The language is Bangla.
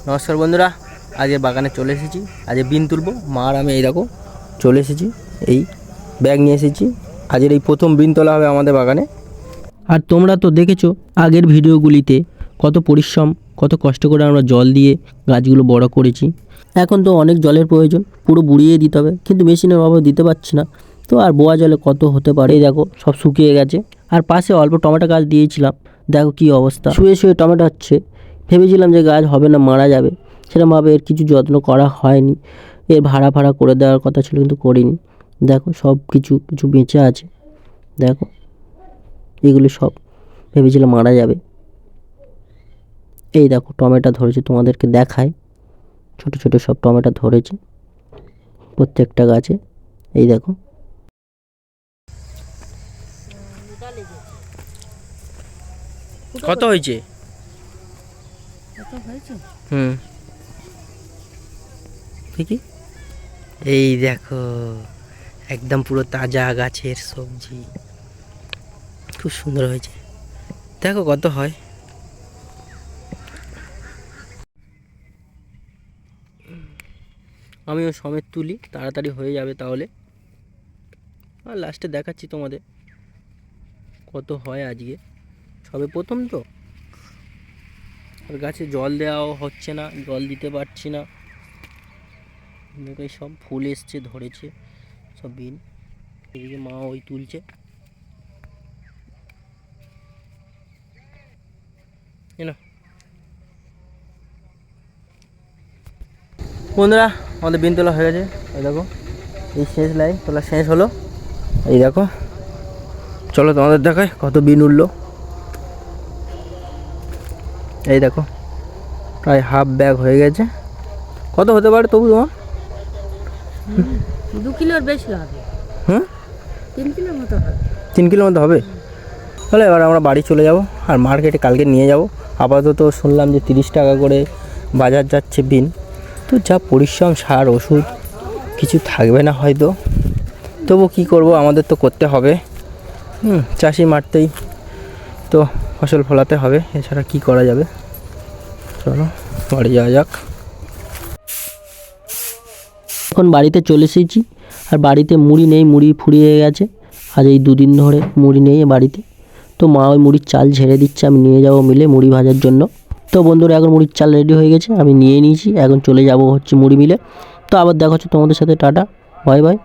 নমস্কার বন্ধুরা, আজকে বাগানে চলে এসেছি। আজকে বিন তুলবো। মা আর আমি এই দেখো চলে এসেছি, এই ব্যাগ নিয়ে এসেছি। আজকের এই প্রথম বিন তোলা হবে আমাদের বাগানে। আর তোমরা তো দেখেছো আগের ভিডিওগুলিতে কত পরিশ্রম, কত কষ্ট করে আমরা জল দিয়ে গাছগুলো বড় করেছি। এখন তো অনেক জলের প্রয়োজন, পুরো বুড়িয়ে দিতে হবে, কিন্তু মেশিনের অভাবে দিতে পারছি না। তো আর বোয়া জলে কত হতে পারে, এই দেখো সব শুকিয়ে গেছে। আর পাশে অল্প টমেটো গাছ দিয়েছিলাম, দেখো কি অবস্থা, শুয়ে শুয়ে টমেটো হচ্ছে। ভেবেছিলাম যে গাছ হবে না, মারা যাবে, সেরকমভাবে এর কিছু যত্ন করা হয়নি। এর ভাড়া ফাড়া করে দেওয়ার কথা ছিল, কিন্তু করিনি। দেখো সব কিছু কিছু বেঁচে আছে, দেখো এগুলো সব ভেবেছিলাম মারা যাবে। এই দেখো টমেটো ধরেছে, তোমাদেরকে দেখায়, ছোট ছোট সব টমেটো ধরেছে প্রত্যেকটা গাছে। এই দেখো কত হয়েছে। ঠিকই, এই দেখো একদম পুরো তাজা গাছের সবজি, খুব সুন্দর হয়েছে। দেখো কত হয়। আমিও সমেত তুলি, তাড়াতাড়ি হয়ে যাবে তাহলে। আর লাস্টে দেখাচ্ছি তোমাদের কত হয় আজকে, সবে প্রথম তো। আর গাছে জল দেওয়াও হচ্ছে না, জল দিতে পারছি না। সব ফুল এসছে, ধরেছে সব বিন। এদিকে মা ওই তুলছে। বন্ধুরা আমাদের বিন তোলা হয়ে গেছে। এই দেখো এই শেষ লাইন তোলা শেষ হলো। এই দেখো, চলো তোমাদের দেখায় কত বিন উঠলো। এই দেখো প্রায় হাফ ব্যাগ হয়ে গেছে। কত হতে পারে তবু তোমার? 2 কিলোর বেশি হবে। 3 কিলোর মতো হবে। 3 কিলোর মতো হবে। তাহলে এবার আমরা বাড়ি চলে যাব, আর মার্কেটে কালকে নিয়ে যাব। আপাতত শুনলাম যে 30 টাকা করে বাজার যাচ্ছে বিন। তো যা পরিশ্রম, সার ওষুধ কিছু থাকবে না হয়তো, তবু কি করব, আমাদের তো করতে হবে। চাষি মারতেই তো ফসল ফলাতে হবে, এছাড়া কি করা যাবে। চলো বাড়ি যাওয়া যাক। এখন বাড়িতে চলে এসেছি, আর বাড়িতে মুড়ি নেই, মুড়ি ফুরিয়ে গেছে। আজ এই 2 দিন ধরে মুড়ি নেই বাড়িতে। তো মা ওই মুড়ির চাল ঝেড়ে দিচ্ছে, আমি নিয়ে যাব মিলে মুড়ি ভাজার জন্য। তো বন্ধুরা এখন মুড়ির চাল রেডি হয়ে গেছে, আমি নিয়ে নিয়েছি, এখন চলে যাব হচ্ছে মুড়ি মিলে। তো আবার দেখা হচ্ছে তোমাদের সাথে, টাটা বাই বাই।